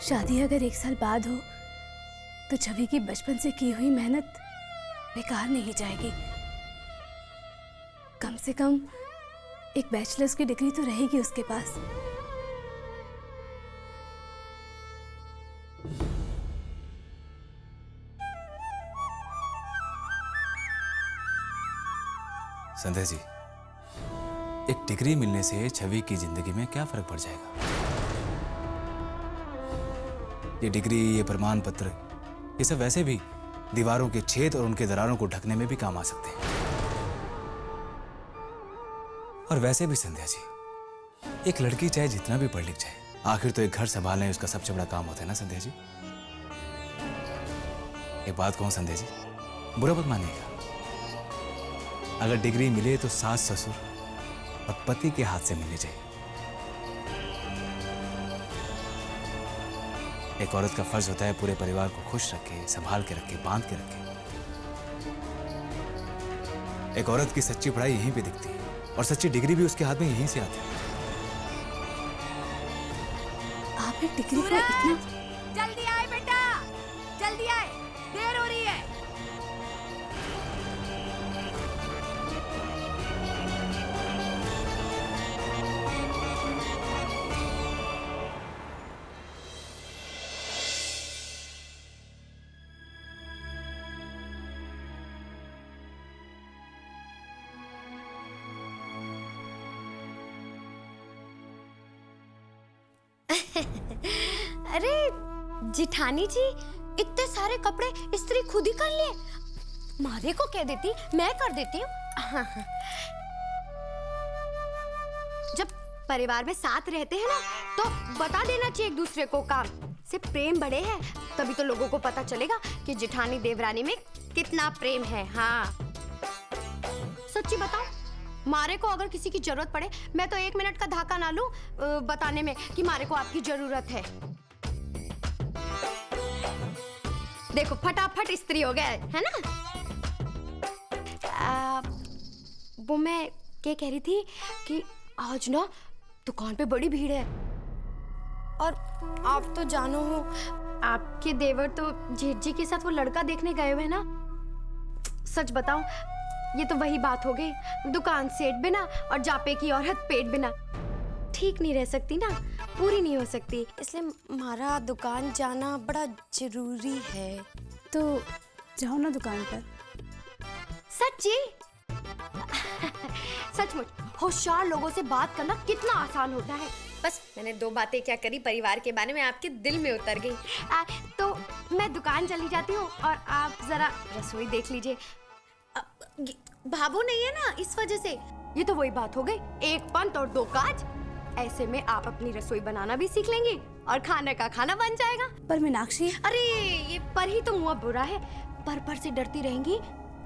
शादी अगर 1 साल बाद हो तो छवि की बचपन से की हुई मेहनत बेकार नहीं जाएगी। कम से कम एक बैचलर्स की डिग्री तो रहेगी उसके पास। संध्या जी, एक डिग्री मिलने से छवि की जिंदगी में क्या फर्क पड़ जाएगा? ये डिग्री, ये प्रमाण पत्र, ये सब वैसे भी दीवारों के छेद और उनके दरारों को ढकने में भी काम आ सकते हैं। और वैसे भी संध्या जी, एक लड़की चाहे जितना भी पढ़ लिख जाए, आखिर तो एक घर संभालना ही उसका सबसे बड़ा काम होता है ना संध्या जी। एक बात कहूं संध्या जी, बुरा मत मानिएगा, अगर डिग्री मिले तो सास ससुर और पति के हाथ से मिलनी चाहिए। एक औरत का फर्ज होता है पूरे परिवार को खुश रखे, संभाल के रखे, बांध के रखे। एक औरत की सच्ची पढ़ाई यहीं पे दिखती है और सच्ची डिग्री भी उसके हाथ में यहीं से आती है। आप एक डिग्री को इतना... जल्दी आए बेटा, जल्दी आए, देर हो रही है। अरे जिठानी जी, इतने सारे कपड़े इस्त्री खुद ही कर लिए। मारे को कह देती, मैं कर देती हूँ। जब परिवार में साथ रहते हैं ना, तो बता देना चाहिए एक दूसरे को काम। से प्रेम बड़े हैं, तभी तो लोगों को पता चलेगा कि जिठानी देवरानी में कितना प्रेम है। हाँ सच्ची बताओ, मारे को अगर किसी की जरूरत पड़े, मैं तो 1 मिनट का धाका ना लूं बताने में कि मारे को आपकी जरूरत है। देखो फटाफट इस्त्री हो गया है ना। वो मैं क्या कह रही थी कि आज ना दुकान पे बड़ी भीड़ है, और आप तो जानो हो, आपके देवर तो जेठ जी के साथ वो लड़का देखने गए हुए ना। सच बताऊं, ये तो वही बात हो गई, दुकान सेठ बिना और जापे की औरत पेट बिना। ठीक नहीं रह सकती ना, पूरी नहीं हो सकती, इसलिए हमारा दुकान जाना बड़ा जरूरी है। तो जाओ ना दुकान पर। सच्ची? सचमुच होशियार लोगों से बात करना कितना आसान होता है। बस मैंने 2 बातें क्या करी, परिवार के बारे में आपके दिल में उतर गई। तो मैं दुकान चली जाती हूँ और आप जरा रसोई देख लीजिए। भाभू नहीं है ना, इस वजह से। ये तो वही बात हो गई, 1 पंत और 2 काज। ऐसे में आप अपनी रसोई बनाना भी सीख लेंगी और खाने का खाना बन जाएगा। पर मीनाक्षी, अरे ये पर ही तो मुँह बुरा है। पर से डरती रहेंगी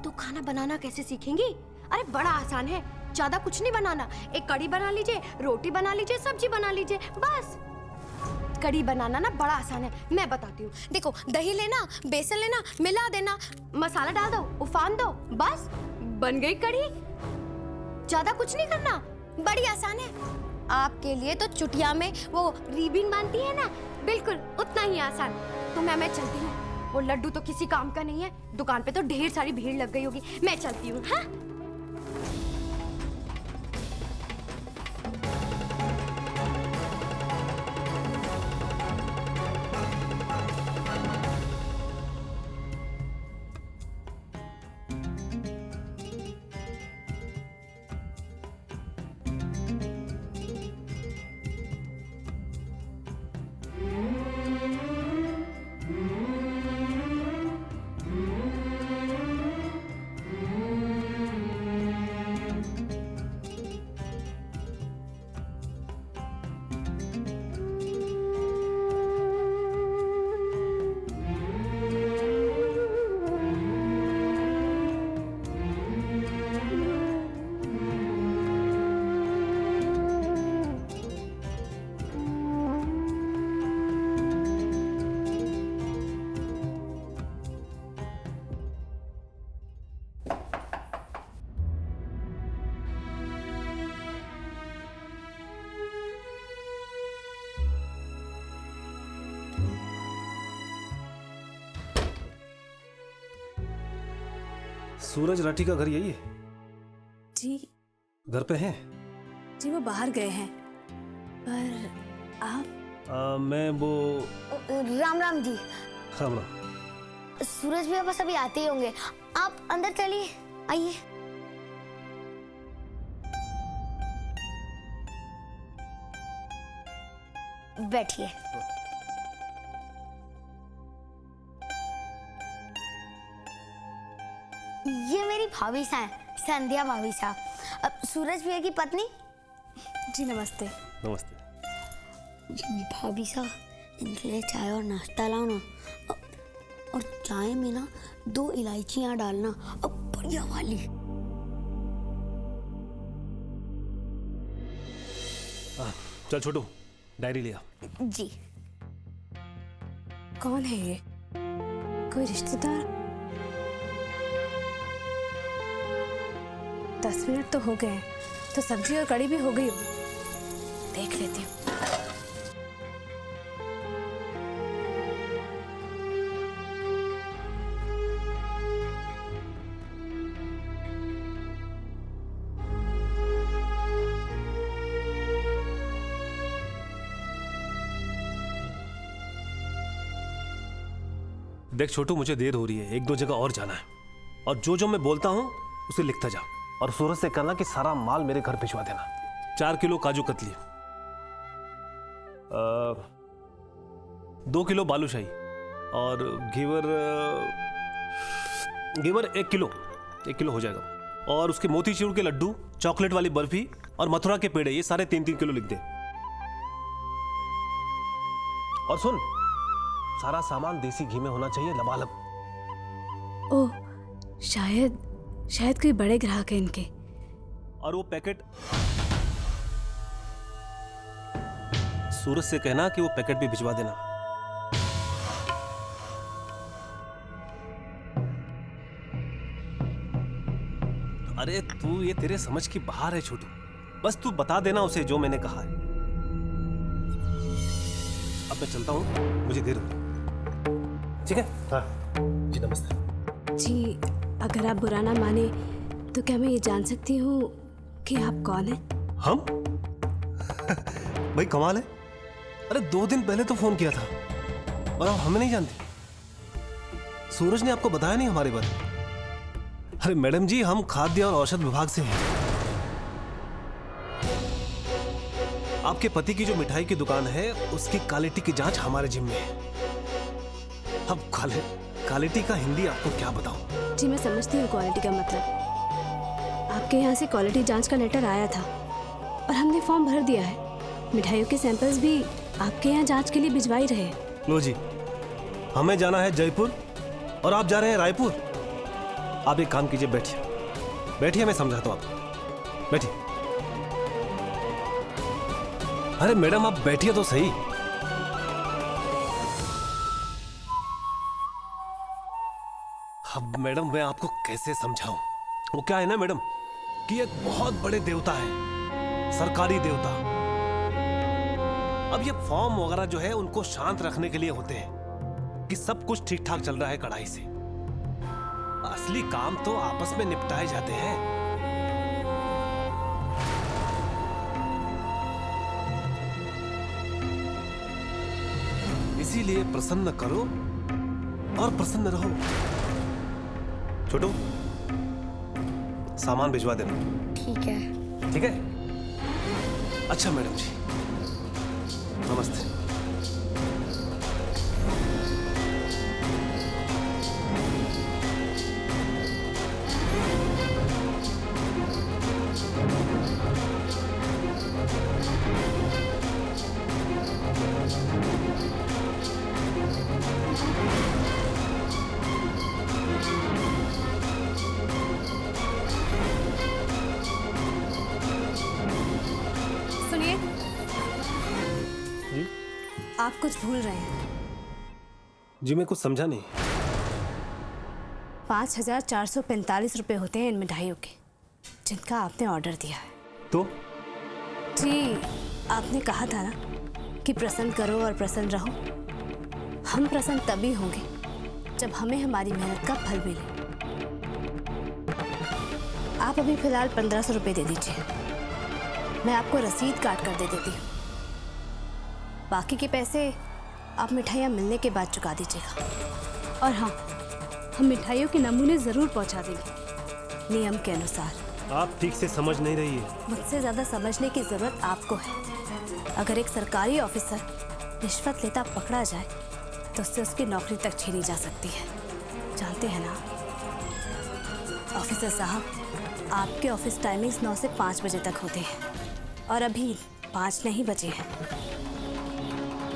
तो खाना बनाना कैसे सीखेंगी? अरे बड़ा आसान है, ज्यादा कुछ नहीं बनाना। एक कढ़ी बना लीजिए, रोटी बना लीजिए, सब्जी बना लीजिए, बस। कढ़ी बनाना ना बड़ा आसान है, मैं बताती हूँ। देखो, दही लेना, बेसन लेना, मिला देना, मसाला डाल दो, उफान दो, बस बन गई कढ़ी। ज्यादा कुछ नहीं करना, बड़ी आसान है। आपके लिए तो चुटिया में वो रिबन बांधती है ना, बिल्कुल उतना ही आसान। तो मैं चलती हूँ, वो लड्डू तो किसी काम का नहीं है। दुकान पे तो ढेर सारी भीड़ लग गई होगी, मैं चलती हूँ। हाँ सूरज राठी का घर यही है? जी घर पे हैं? जी वो बाहर गए हैं, पर आप? मैं वो राम राम जी। राम राम। सूरज भैया बस अभी आते ही होंगे, आप अंदर चलिए, आइए। बैठिए। ये मेरी भाभी सा है, संध्या भाभी सा। अब सूरज भैया की पत्नी। जी नमस्ते। नमस्ते। भाभी सा, इनके लिए चाय और नाश्ता लाओ ना, और चाय में ना 2 इलायचियां डालना, अब बढ़िया वाली। चल छोटू, डायरी लिया। जी। कौन है ये? कोई रिश्तेदार? 10 मिनट तो हो गए हैं, तो सब्जी और कड़ी भी हो गई होगी। देख लेती हूँ। देख छोटू, मुझे देर हो रही है, 1-2 जगह और जाना है, और जो मैं बोलता हूँ उसे लिखता जा, और सूरज से कहना कि सारा माल मेरे घर भिजवा देना। 4 किलो काजू कतली, 2 किलो बालूशाही, और घेवर 1 किलो हो जाएगा, और उसके मोतीचूर के लड्डू, चॉकलेट वाली बर्फी और मथुरा के पेड़े, ये सारे 3-3 किलो लिख दे। और सुन, सारा सामान देसी घी में होना चाहिए, लबालब। ओह, शायद कोई बड़े ग्राहक हैं इनके। और वो पैकेट सूरज से कहना कि वो पैकेट भी भिजवा देना। अरे तू, ये तेरे समझ की बाहर है छोटू, बस तू बता देना उसे जो मैंने कहा है। अब मैं चलता हूं, मुझे देर हो रही है। ठीक है? हाँ जी, नमस्ते जी। अगर आप बुरा ना माने तो क्या मैं ये जान सकती हूँ कि आप कौन हैं? हम? भाई कमाल है, अरे 2 दिन पहले तो फोन किया था और आप हमें नहीं जानते। सूरज ने आपको बताया नहीं हमारे बारे में? अरे मैडम जी, हम खाद्य और औषध विभाग से हैं। आपके पति की जो मिठाई की दुकान है उसकी क्वालिटी की जांच हमारे जिम्मे है। अब क्वालिटी का हिंदी आपको क्या बताऊं? जी मैं समझती हूँ क्वालिटी का मतलब। आपके यहाँ से क्वालिटी जांच का लेटर आया था और हमने फॉर्म भर दिया है। मिठाइयों के सैंपल्स भी आपके यहाँ जांच के लिए भिजवाई रहे हैं। लो जी, हमें जाना है जयपुर और आप जा रहे हैं रायपुर। आप एक काम कीजिए, बैठिए, मैं समझाता हूँ आपको। बैठिए। अरे मैडम, आप बैठिए तो सही। अब मैडम, मैं आपको कैसे समझाऊं? वो क्या है ना मैडम, कि एक बहुत बड़े देवता है, सरकारी देवता। अब ये फॉर्म वगैरह जो है उनको शांत रखने के लिए होते हैं कि सब कुछ ठीक ठाक चल रहा है कड़ाई से। असली काम तो आपस में निपटाए जाते हैं। इसीलिए प्रसन्न करो और प्रसन्न रहो। छोटू, सामान भिजवा देना। ठीक है। ठीक है? अच्छा मैडम जी, नमस्ते। सुनिए, जी आप कुछ भूल रहे हैं। जी, मैं कुछ समझा नहीं। 5,445 रुपये होते हैं इन मिठाइयों के, जिनका आपने ऑर्डर दिया है। तो जी, आपने कहा था ना कि प्रसन्न करो और प्रसन्न रहो। हम प्रसन्न तभी होंगे जब हमें हमारी मेहनत का फल मिले। आप अभी फिलहाल 1500 रुपये दे दीजिए, मैं आपको रसीद काट कर दे देती हूँ। बाकी के पैसे आप मिठाइयाँ मिलने के बाद चुका दीजिएगा। और हाँ, हम मिठाइयों के नमूने ज़रूर पहुँचा देंगे नियम के अनुसार। आप ठीक से समझ नहीं रही है। मुझसे ज़्यादा समझने की ज़रूरत आपको है। अगर एक सरकारी ऑफिसर रिश्वत लेता पकड़ा जाए तो उससे उसकी नौकरी तक छीनी जा सकती है, जानते हैं ना? ऑफिसर साहब, आपके ऑफिस टाइमिंग्स 9 से 5 बजे तक होते हैं और अभी 5 नहीं बजे हैं,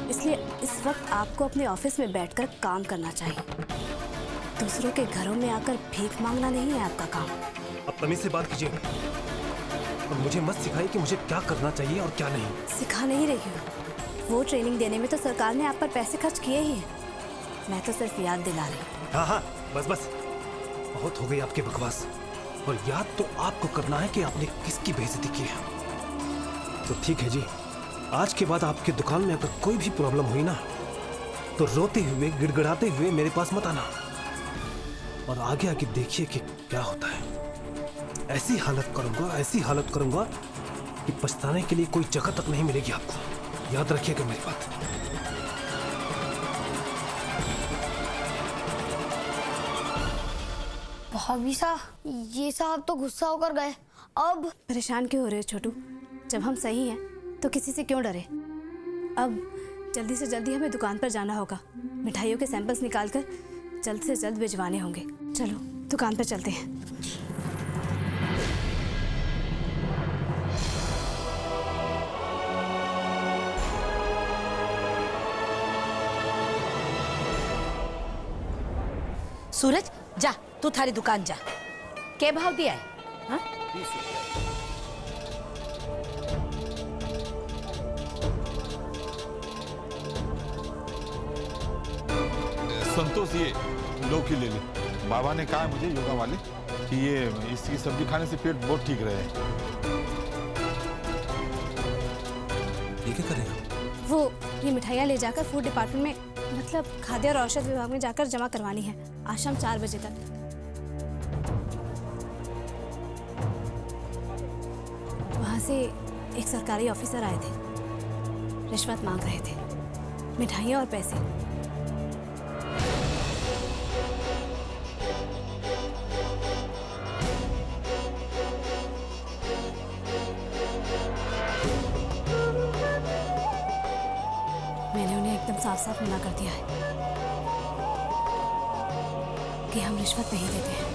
इसलिए इस वक्त आपको अपने ऑफिस में बैठकर काम करना चाहिए। दूसरों के घरों में आकर भीख मांगना नहीं है आपका काम। अब तमीज से बात कीजिए और मुझे मत सिखाइए कि मुझे क्या करना चाहिए और क्या नहीं। सिखा नहीं रही हूँ, वो ट्रेनिंग देने में तो सरकार ने आप पर पैसे खर्च किए ही हैं। मैं तो सिर्फ याद दिला रही हूँ। हाँ हाँ, बस बस, बहुत हो गई आपकी बकवास। और याद तो आपको करना है कि आपने किसकी बेइज्जती की है। तो ठीक है जी, आज के बाद आपके दुकान में अगर कोई भी प्रॉब्लम हुई ना तो रोते हुए गिड़गिड़ाते हुए मेरे पास मत आना, और आगे आगे देखिए कि क्या होता है। ऐसी हालत करूंगा कि पछताने के लिए कोई जगह तक नहीं मिलेगी आपको। याद रखिएगा मेरी बात। भाभी साहब, ये साहब तो गुस्सा होकर गए। अब परेशान क्यों हो रहे हो छोटू? जब हम सही हैं तो किसी से क्यों डरे? अब जल्दी से जल्दी हमें दुकान पर जाना होगा। मिठाइयों के सैंपल्स निकालकर जल्द से जल्द भिजवाने होंगे। चलो दुकान पर चलते हैं। सूरज, जा तू थारी दुकान जा। क्या भाव दिया है? हाँ? संतोष, ये लौकी ले ले। बाबा ने कहा है मुझे, योगा वाले, कि ये इसकी सब्जी खाने से पेट बहुत ठीक रहे। ये क्या करेगा? वो ये मिठाइयाँ ले जाकर फूड डिपार्टमेंट में, मतलब खाद्य और औषध विभाग में जाकर जमा करवानी है आज शाम 4 बजे तक। वहाँ से एक सरकारी ऑफिसर आए थे, रिश्वत मांग रहे थे, मिठाइयाँ और पैसे। मैंने उन्हें एकदम साफ साफ मना कर दिया है कि हम रिश्वत नहीं देते हैं।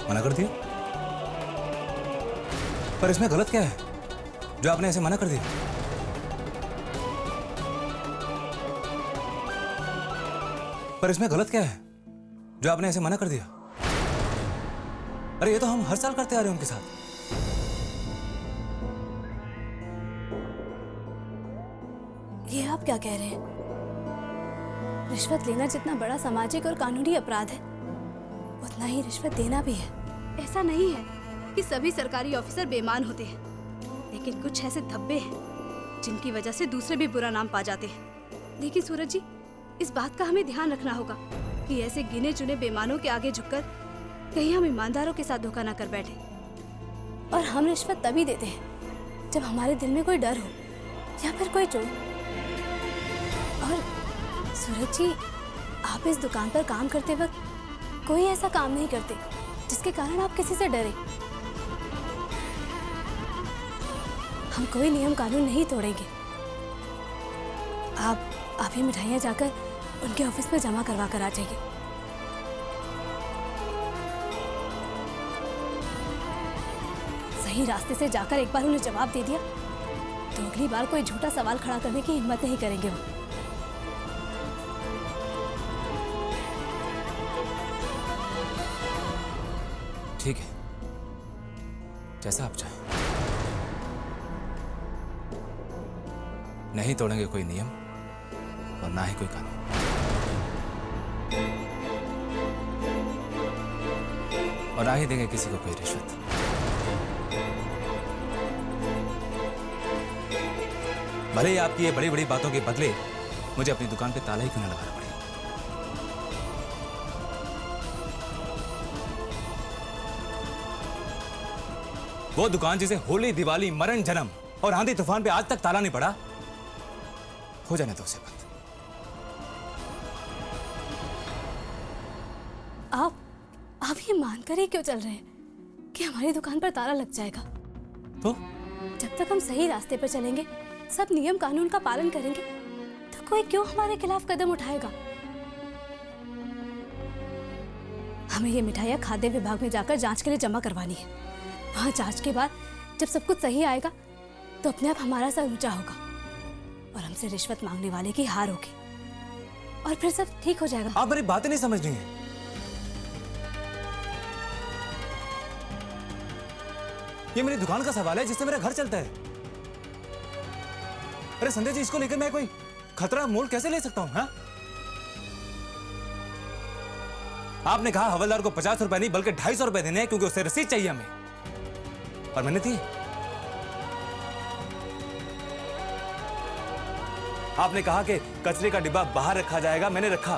मना कर दिया? पर इसमें गलत क्या है जो आपने ऐसे मना कर दिया? पर इसमें गलत क्या है जो आपने ऐसे मना कर दिया? अरे ये तो हम हर साल करते आ रहे हैं उनके साथ। ये आप क्या कह रहे हैं? रिश्वत लेना जितना बड़ा सामाजिक और कानूनी अपराध है, उतना ही रिश्वत देना भी है। ऐसा नहीं है कि सभी सरकारी ऑफिसर बेईमान होते हैं, लेकिन कुछ ऐसे धब्बे हैं जिनकी वजह से दूसरे भी बुरा नाम पा जाते हैं। लेकिन सूरज जी, इस बात का हमें ध्यान रखना होगा कि ऐसे गिने चुने बेईमानों के आगे झुककर कहीं हम ईमानदारों के साथ धोखा ना कर बैठे। और हम रिश्वत तभी देते हैं जब हमारे दिल में कोई डर हो या फिर कोई चोट। और सूरज जी, आप इस दुकान पर काम करते वक्त कोई ऐसा काम नहीं करते जिसके कारण आप किसी से डरे। हम कोई नियम कानून नहीं तोड़ेंगे। आप ही मिठाइयाँ जाकर उनके ऑफिस में जमा करवा कर आ जाइए। सही रास्ते से जाकर एक बार उन्हें जवाब दे दिया तो अगली बार कोई झूठा सवाल खड़ा करने की हिम्मत नहीं करेंगे वो। ठीक है, जैसा आप चाहें। नहीं तोड़ेंगे कोई नियम और ना ही कोई कानून। और ना ही देंगे किसी को कोई रिश्वत। भले ही आपकी ये बड़ी बड़ी बातों के बदले मुझे अपनी दुकान पे ताला ही क्यों ना लगाना पड़े। वो दुकान जिसे होली, दिवाली, मरण, जन्म और आंधी तूफान पे आज तक ताला नहीं पड़ा, हो जाने दो उसे बंद। आप ये मानकर ही क्यों चल रहे हैं कि हमारी दुकान पर ताला लग जाएगा? तो जब तक हम सही रास्ते पर चलेंगे, सब नियम कानून का पालन करेंगे, तो कोई क्यों हमारे खिलाफ कदम उठाएगा? हमें ये मिठाइयाँ खाद्य विभाग में जाकर जांच के लिए जमा करवानी है। वहाँ जांच के बाद जब सब कुछ सही आएगा तो अपने आप हमारा सर ऊंचा होगा और हमसे रिश्वत मांगने वाले की हार होगी और फिर सब ठीक हो जाएगा। आप मेरी बातें नहीं समझ रही हैं। ये मेरी दुकान का सवाल है जिससे मेरा घर चलता है। अरे संजय जी, इसको लेकर मैं कोई खतरा मोल कैसे ले सकता हूं? हाँ? आपने कहा हवलदार को 50 रुपए नहीं बल्कि 250 रुपए देने हैं क्योंकि उसे रसीद चाहिए हमें, और मैंने दी। आपने कहा कि कचरे का डिब्बा बाहर रखा जाएगा, मैंने रखा।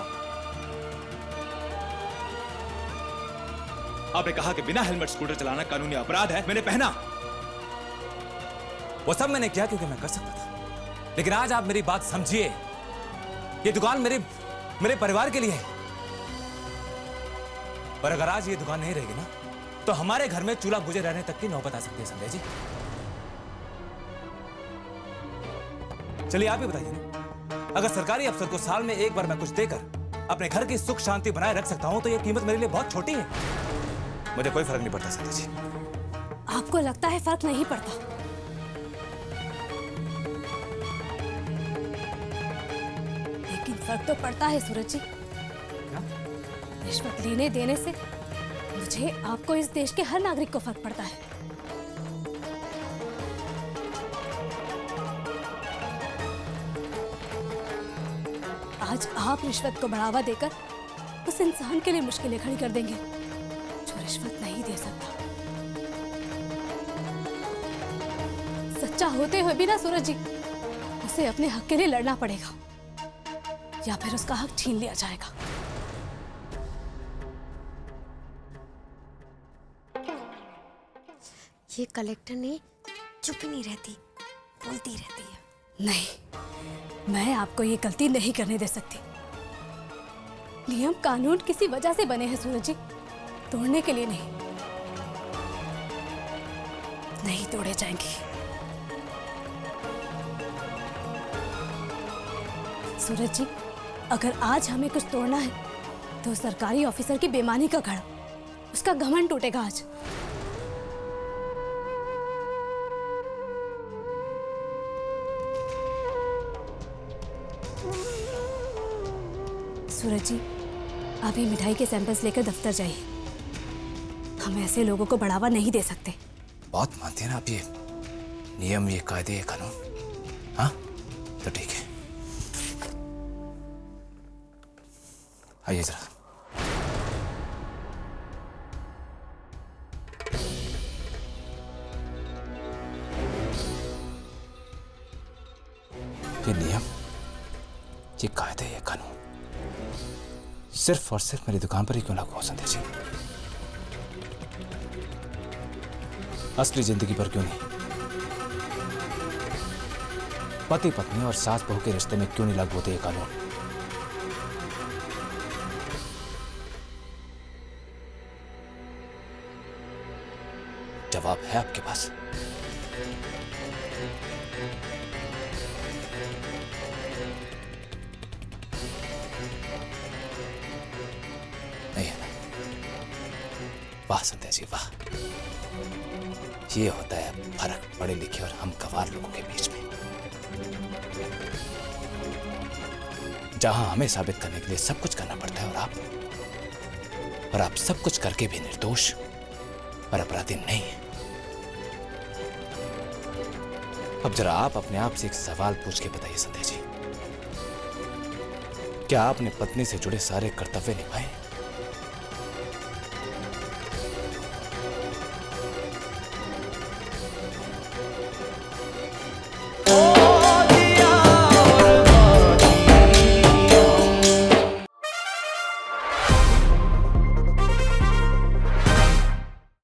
आपने कहा कि बिना हेलमेट स्कूटर चलाना कानूनी अपराध है, मैंने पहना। वो सब मैंने किया क्योंकि मैं कर सकता था। लेकिन आज आप मेरी बात समझिए, ये दुकान मेरे परिवार के लिए है। और अगर आज ये दुकान नहीं रहेगी ना, तो हमारे घर में चूल्हा बुझे रहने तक की नौबत आ सकती है संजय जी। चलिए आप ही बताइए ना, अगर सरकारी अफसर को साल में एक बार मैं कुछ देकर अपने घर की सुख शांति बनाए रख सकता हूं तो यह कीमत मेरे लिए बहुत छोटी है। मुझे कोई फर्क नहीं पड़ता संजय जी। आपको लगता है फर्क नहीं पड़ता, लेकिन फर्क तो पड़ता है सूरज जी। रिश्वत लेने देने से मुझे, आपको, इस देश के हर नागरिक को फर्क पड़ता है। आज आप रिश्वत को बढ़ावा देकर उस इंसान के लिए मुश्किलें खड़ी कर देंगे जो रिश्वत नहीं दे सकता। सच्चा होते हुए भी ना सूरज जी, उसे अपने हक के लिए लड़ना पड़ेगा या फिर उसका हक छीन लिया जाएगा। ये कलेक्टर ने चुप ही नहीं रहती, बोलती रहती है। नहीं, मैं आपको ये गलती नहीं करने दे सकती। नियम कानून किसी वजह से बने हैं सूरज जी, तोड़ने के लिए नहीं। नहीं तोड़े जाएंगे। सूरज जी, अगर आज हमें कुछ तोड़ना है तो सरकारी ऑफिसर की बेईमानी का घड़ा, उसका घमंड टूटेगा आज। सूरज जी, आप ये मिठाई के सैंपल्स लेकर दफ्तर जाइए। हम ऐसे लोगों को बढ़ावा नहीं दे सकते। बहुत मानते हैं ना आप ये नियम, ये कायदे, ये कानून। हाँ तो ठीक है, आइए जरा। ये नियम, ये कायदे, ये कानून सिर्फ और सिर्फ मेरी दुकान पर ही क्यों लागू हो संजय जी? असली जिंदगी पर क्यों नहीं? पति पत्नी और सास बहू के रिश्ते में क्यों नहीं लागू होते ये कानून? जवाब है आपके पास? नहीं है ना? वाह संध्या जी वाह, ये होता है फर्क पढ़े लिखे और हम गंवार लोगों के बीच में। जहां हमें साबित करने के लिए सब कुछ करना पड़ता है और आप सब कुछ करके भी निर्दोष और अपराधी नहीं है। अब जरा आप अपने आप से एक सवाल पूछ के बताइए संध्या जी, क्या आपने पत्नी से जुड़े सारे कर्तव्य निभाए?